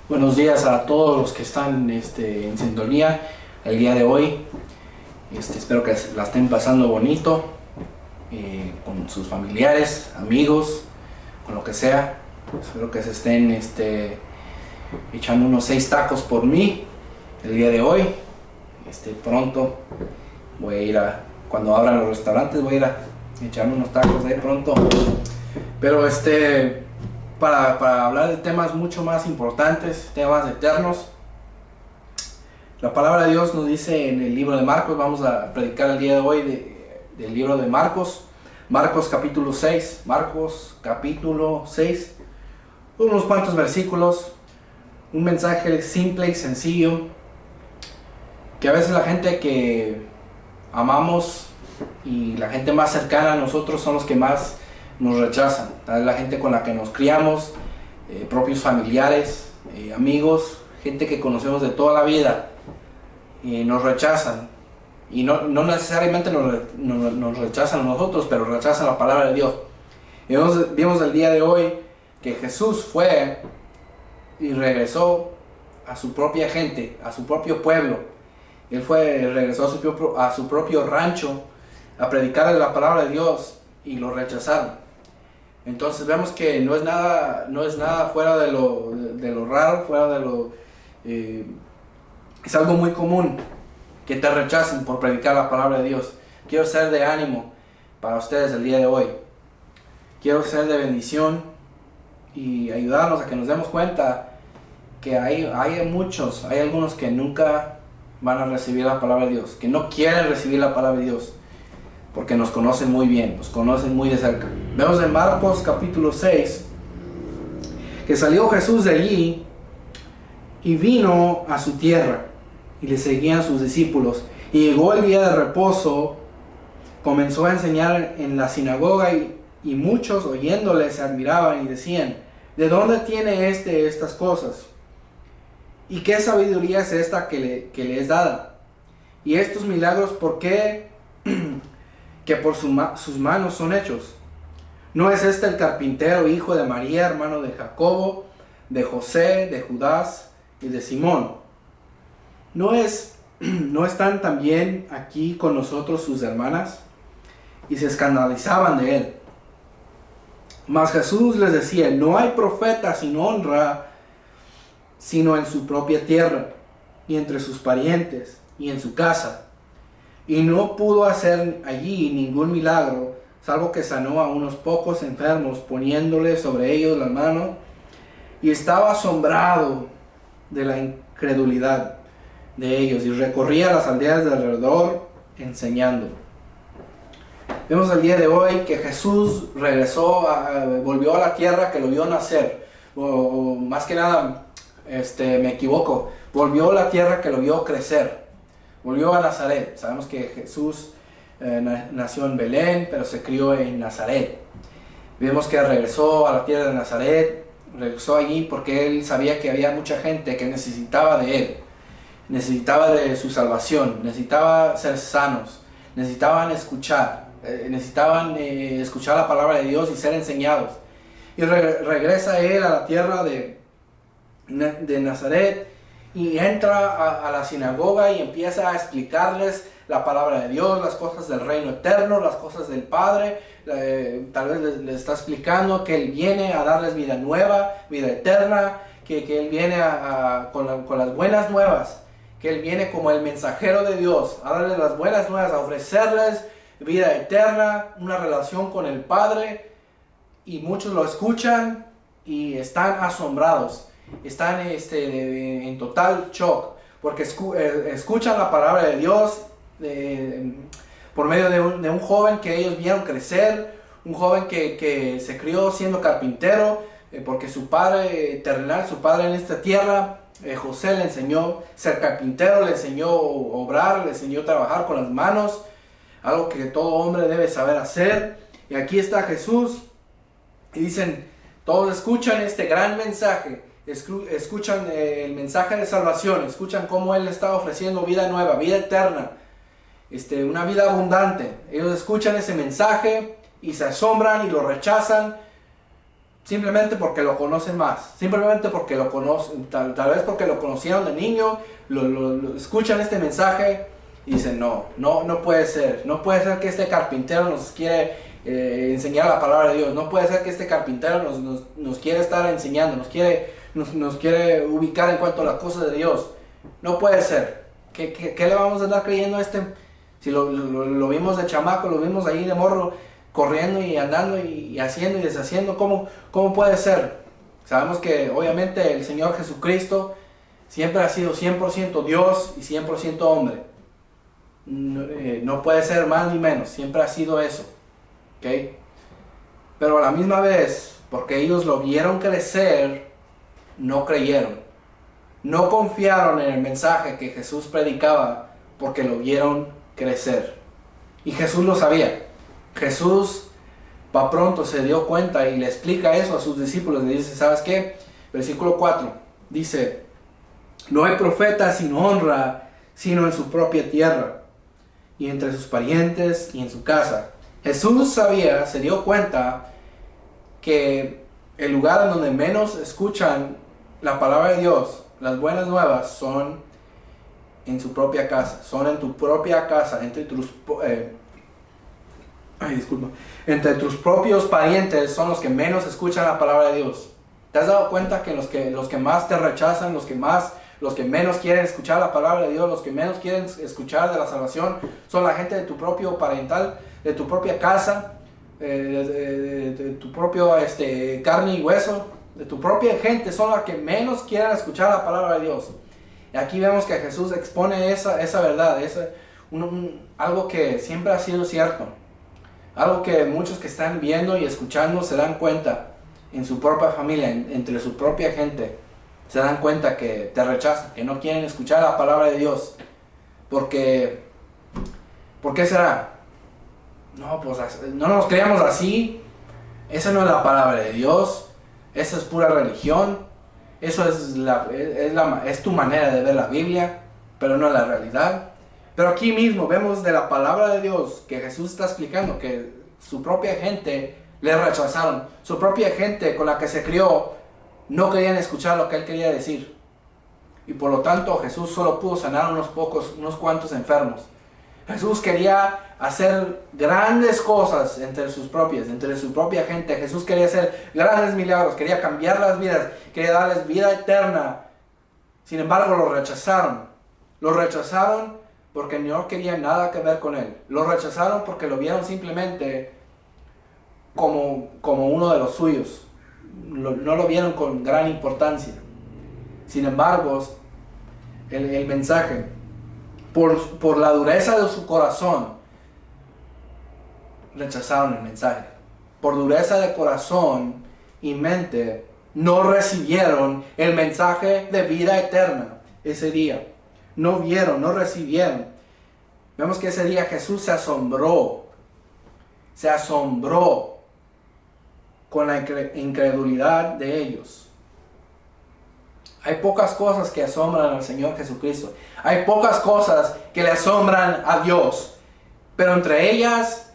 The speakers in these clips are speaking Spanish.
Buenos días a todos los que están en sintonía el día de hoy. Espero que la estén pasando bonito, con sus familiares, amigos, con lo que sea. Espero que se estén echando unos 6 tacos por mí el día de hoy. Pronto voy a ir cuando abran los restaurantes, voy a ir a echarme unos tacos de pronto. Pero para hablar de temas mucho más importantes, temas eternos. La palabra de Dios nos dice en el libro de Marcos, vamos a predicar el día de hoy del libro de Marcos, Marcos capítulo 6, unos cuantos versículos, un mensaje simple y sencillo, que a veces la gente que amamos y la gente más cercana a nosotros son los que más nos rechazan. La gente con la que nos criamos, propios familiares, amigos, gente que conocemos de toda la vida, nos rechazan. Y no necesariamente nos rechazan a nosotros, pero rechazan la palabra de Dios. Y vimos el día de hoy que Jesús fue y regresó a su propia gente, a su propio pueblo. Él regresó a su propio rancho a predicarle la palabra de Dios y lo rechazaron. Entonces vemos que no es nada fuera de lo raro, fuera de lo... es algo muy común que te rechacen por predicar la palabra de Dios. Quiero ser de ánimo para ustedes el día de hoy. Quiero ser de bendición y ayudarnos a que nos demos cuenta que hay algunos que nunca van a recibir la palabra de Dios, que no quieren recibir la palabra de Dios, porque nos conocen muy bien, nos conocen muy de cerca. Vemos en Marcos capítulo 6, que salió Jesús de allí y vino a su tierra, y le seguían sus discípulos. Y llegó el día de reposo, comenzó a enseñar en la sinagoga, y muchos oyéndole se admiraban y decían: ¿de dónde tiene estas cosas? ¿Y qué sabiduría es esta que le es dada? Y estos milagros, ¿por qué? Que por sus manos son hechos. ¿No es este el carpintero, hijo de María, hermano de Jacobo, de José, de Judas y de Simón? ¿No están también aquí con nosotros sus hermanas? Y se escandalizaban de él. Mas Jesús les decía: no hay profeta sin honra, sino en su propia tierra, y entre sus parientes, y en su casa. Y no pudo hacer allí ningún milagro, salvo que sanó a unos pocos enfermos, poniéndole sobre ellos las manos, y estaba asombrado de la incredulidad de ellos, y recorría las aldeas de alrededor enseñando. Vemos el día de hoy que Jesús volvió a la tierra que lo vio nacer, o más que nada, me equivoco, volvió a la tierra que lo vio crecer. Volvió a Nazaret. Sabemos que Jesús nació en Belén, pero se crió en Nazaret. Vemos que regresó a la tierra de Nazaret, regresó allí porque él sabía que había mucha gente que necesitaba de él, necesitaba de su salvación, necesitaba ser sanos, necesitaban escuchar la palabra de Dios y ser enseñados. Y regresa él a la tierra de Nazaret, y entra a la sinagoga y empieza a explicarles la palabra de Dios, las cosas del reino eterno, las cosas del Padre. Tal vez les está explicando que Él viene a darles vida nueva, vida eterna, que Él viene con las buenas nuevas, que Él viene como el mensajero de Dios, a darles las buenas nuevas, a ofrecerles vida eterna, una relación con el Padre. Y muchos lo escuchan y están asombrados. Están en total shock, porque escuchan la palabra de Dios por medio de un joven que ellos vieron crecer, un joven que se crió siendo carpintero, porque su padre terrenal, su padre en esta tierra, José, le enseñó a ser carpintero, le enseñó a obrar, le enseñó a trabajar con las manos, algo que todo hombre debe saber hacer. Y aquí está Jesús, y dicen, todos escuchan este gran mensaje, escuchan el mensaje de salvación, escuchan cómo Él está ofreciendo vida nueva, vida eterna, una vida abundante. Ellos escuchan ese mensaje y se asombran y lo rechazan, simplemente porque lo conocen más, simplemente porque lo conocen, tal vez porque lo conocieron de niño, lo escuchan este mensaje y dicen, no puede ser que este carpintero nos quiere enseñar la palabra de Dios, no puede ser que este carpintero nos quiere estar enseñando, nos quiere ubicar en cuanto a las cosas de Dios, no puede ser. ¿Qué le vamos a estar creyendo a este? Si lo vimos de chamaco, lo vimos ahí de morro, corriendo y andando y haciendo y deshaciendo, ¿cómo puede ser? Sabemos que obviamente el Señor Jesucristo siempre ha sido 100% Dios y 100% hombre. No puede ser más ni menos, siempre ha sido eso. ¿Okay? Pero a la misma vez, porque ellos lo vieron crecer, no creyeron. No confiaron en el mensaje que Jesús predicaba porque lo vieron crecer. Y Jesús lo sabía. Jesús para pronto se dio cuenta y le explica eso a sus discípulos. Le dice, ¿sabes qué? Versículo 4 dice, no hay profeta sin honra, sino en su propia tierra, y entre sus parientes y en su casa. Jesús sabía, se dio cuenta que el lugar en donde menos escuchan la palabra de Dios, las buenas nuevas, son en su propia casa, son en tu propia casa, entre tus propios parientes son los que menos escuchan la palabra de Dios. ¿Te has dado cuenta que los que más te rechazan, los que menos quieren escuchar la palabra de Dios, los que menos quieren escuchar de la salvación, son la gente de tu propio parental, de tu propia casa, de tu propio carne y hueso, de tu propia gente, son las que menos quieren escuchar la palabra de Dios? Y aquí vemos que Jesús expone esa verdad, algo que siempre ha sido cierto, algo que muchos que están viendo y escuchando se dan cuenta en su propia familia, entre su propia gente, se dan cuenta que te rechazan, que no quieren escuchar la palabra de Dios. ¿Por qué será? No, pues no nos creamos así, esa no es la palabra de Dios, esa es pura religión, eso es tu manera de ver la Biblia, pero no la realidad. Pero aquí mismo vemos de la palabra de Dios que Jesús está explicando que su propia gente le rechazaron. Su propia gente con la que se crió no querían escuchar lo que él quería decir. Y por lo tanto Jesús solo pudo sanar unos cuantos enfermos. Jesús quería hacer grandes cosas entre su propia gente. Jesús quería hacer grandes milagros, quería cambiar las vidas, quería darles vida eterna. Sin embargo, lo rechazaron. Lo rechazaron porque no querían nada que ver con él. Lo rechazaron porque lo vieron simplemente como uno de los suyos. No lo vieron con gran importancia. Sin embargo, el mensaje, por la dureza de su corazón, rechazaron el mensaje. Por dureza de corazón y mente, no recibieron el mensaje de vida eterna ese día. No vieron, no recibieron. Vemos que ese día Jesús se asombró con la incredulidad de ellos. Hay pocas cosas que asombran al Señor Jesucristo. Hay pocas cosas que le asombran a Dios. Pero entre ellas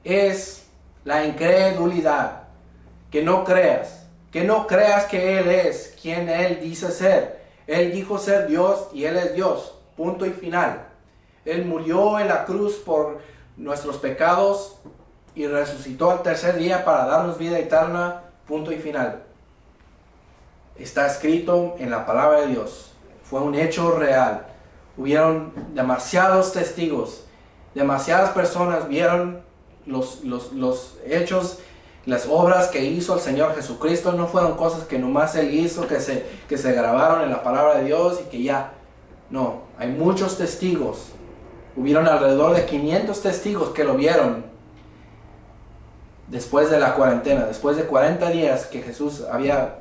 es la incredulidad. Que no creas que Él es quien Él dice ser. Él dijo ser Dios y Él es Dios. Punto y final. Él murió en la cruz por nuestros pecados y resucitó al tercer día para darnos vida eterna. Punto y final. Está escrito en la palabra de Dios. Fue un hecho real. Hubieron demasiados testigos. Demasiadas personas vieron los hechos, las obras que hizo el Señor Jesucristo. No fueron cosas que nomás Él hizo, que se grabaron en la palabra de Dios y que ya. No, hay muchos testigos. Hubieron alrededor de 500 testigos que lo vieron después de la cuarentena, después de 40 días que Jesús había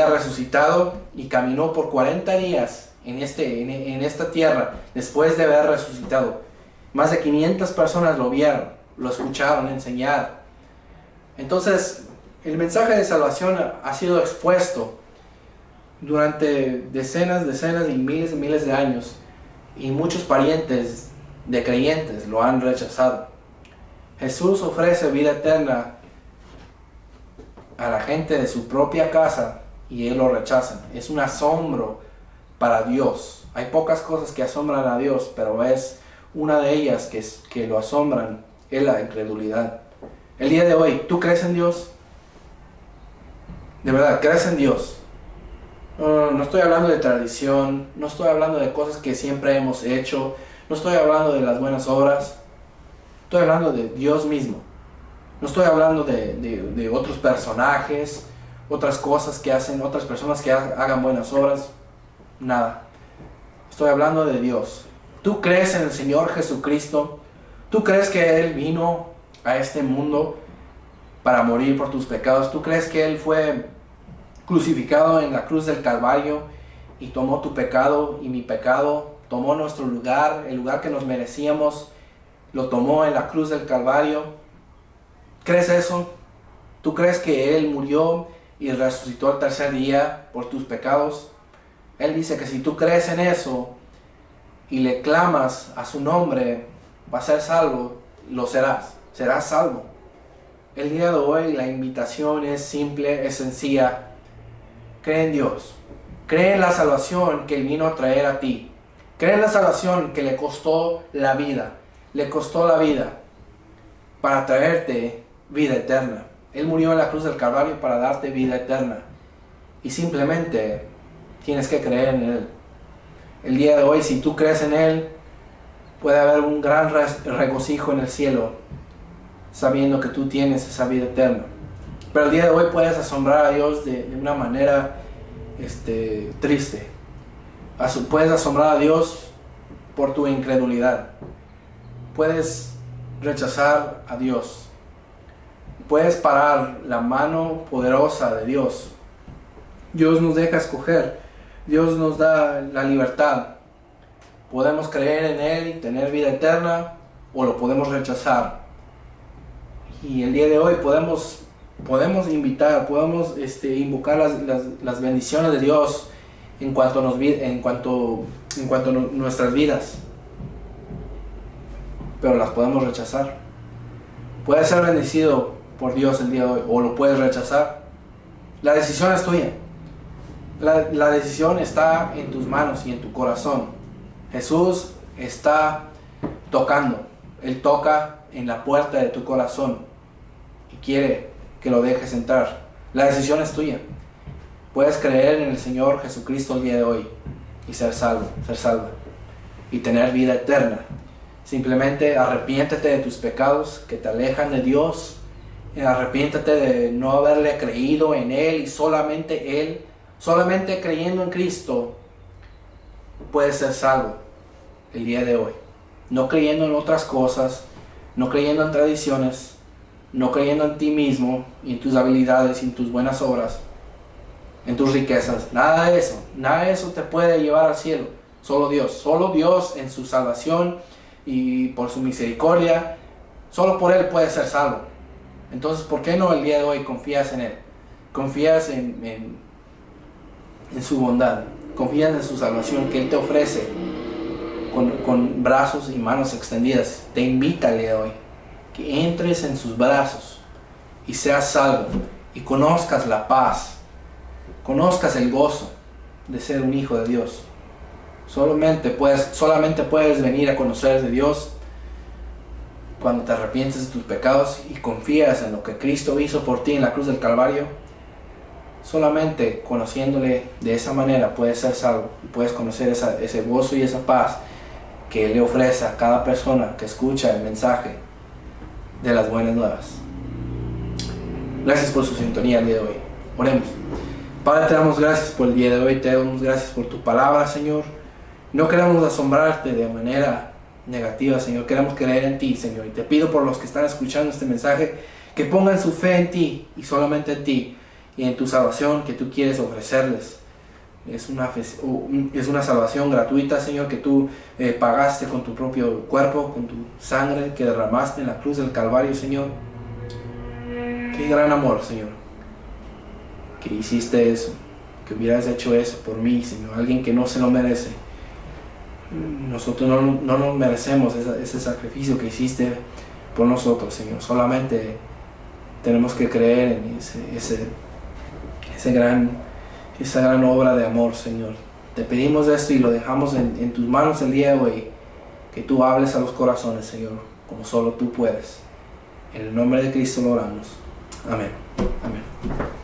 resucitado y caminó por 40 días en esta tierra después de haber resucitado. Más de 500 personas lo vieron, lo escucharon enseñar. Entonces, el mensaje de salvación ha sido expuesto durante decenas y miles de años, y muchos parientes de creyentes lo han rechazado. Jesús ofrece vida eterna a la gente de su propia casa y Él lo rechaza. Es un asombro para Dios. Hay pocas cosas que asombran a Dios, pero es una de ellas que lo asombran, es la incredulidad. El día de hoy, ¿tú crees en Dios? De verdad, ¿crees en Dios? No estoy hablando de tradición, no estoy hablando de cosas que siempre hemos hecho, no estoy hablando de las buenas obras, estoy hablando de Dios mismo. No estoy hablando de otros personajes, otras cosas que hacen otras personas que hagan buenas obras, nada. Estoy hablando de Dios. ¿Tú crees en el Señor Jesucristo? ¿Tú crees que Él vino a este mundo para morir por tus pecados? ¿Tú crees que Él fue crucificado en la cruz del Calvario y tomó tu pecado y mi pecado? Tomó nuestro lugar, el lugar que nos merecíamos, lo tomó en la cruz del Calvario. ¿Crees eso? ¿Tú crees que Él murió y resucitó al tercer día por tus pecados? Él dice que si tú crees en eso y le clamas a su nombre, vas a ser salvo, lo serás salvo. El día de hoy la invitación es simple, es sencilla. Cree en Dios, cree en la salvación que Él vino a traer a ti, cree en la salvación que le costó la vida para traerte vida eterna. Él murió en la cruz del Calvario para darte vida eterna y simplemente tienes que creer en Él. El día de hoy, si tú crees en Él, puede haber un gran regocijo en el cielo, sabiendo que tú tienes esa vida eterna. Pero el día de hoy puedes asombrar a Dios de una manera triste. Puedes asombrar a Dios por tu incredulidad. Puedes rechazar a Dios. Puedes parar la mano poderosa de Dios. Dios nos deja escoger. Dios nos da la libertad. Podemos creer en Él y tener vida eterna, o lo podemos rechazar. Y el día de hoy podemos invitar, podemos invocar las bendiciones de Dios en cuanto a nuestras vidas. Pero las podemos rechazar. Puedes ser bendecido por Dios el día de hoy, o lo puedes rechazar. La decisión es tuya. La decisión está en tus manos y en tu corazón. Jesús está tocando. Él toca en la puerta de tu corazón y quiere que lo dejes entrar. La decisión es tuya. Puedes creer en el Señor Jesucristo el día de hoy y ser salvo, ser salva y tener vida eterna. Simplemente arrepiéntete de tus pecados que te alejan de Dios. Arrepiéntete de no haberle creído en Él y solamente Él. Solamente creyendo en Cristo puedes ser salvo el día de hoy. No creyendo en otras cosas, no creyendo en tradiciones, no creyendo en ti mismo y en tus habilidades y en tus buenas obras, en tus riquezas. Nada de eso te puede llevar al cielo. Solo Dios en su salvación y por su misericordia, solo por Él puedes ser salvo. Entonces, ¿por qué no el día de hoy confías en Él? Confías en su bondad, confías en su salvación que Él te ofrece con brazos y manos extendidas. Te invita el día de hoy que entres en sus brazos y seas salvo y conozcas la paz, conozcas el gozo de ser un hijo de Dios. Solamente puedes venir a conocer de Dios cuando te arrepientes de tus pecados y confías en lo que Cristo hizo por ti en la cruz del Calvario. Solamente conociéndole de esa manera puedes ser salvo y puedes conocer ese gozo y esa paz que Él le ofrece a cada persona que escucha el mensaje de las buenas nuevas. Gracias por su sintonía el día de hoy. Oremos. Padre, te damos gracias por el día de hoy, te damos gracias por tu palabra, Señor. No queremos asombrarte de manera negativa, Señor, queremos creer en ti, Señor. Y te pido por los que están escuchando este mensaje, que pongan su fe en ti y solamente en ti y en tu salvación que tú quieres ofrecerles. Es una salvación gratuita, Señor, que tú pagaste con tu propio cuerpo, con tu sangre que derramaste en la cruz del Calvario, Señor. Qué gran amor, Señor, que hiciste eso, que hubieras hecho eso por mí, Señor, alguien que no se lo merece. Nosotros no nos merecemos ese sacrificio que hiciste por nosotros, Señor. Solamente tenemos que creer en esa gran obra de amor, Señor. Te pedimos esto y lo dejamos en tus manos el día de hoy. Que tú hables a los corazones, Señor, como solo tú puedes. En el nombre de Cristo lo oramos. Amén. Amén.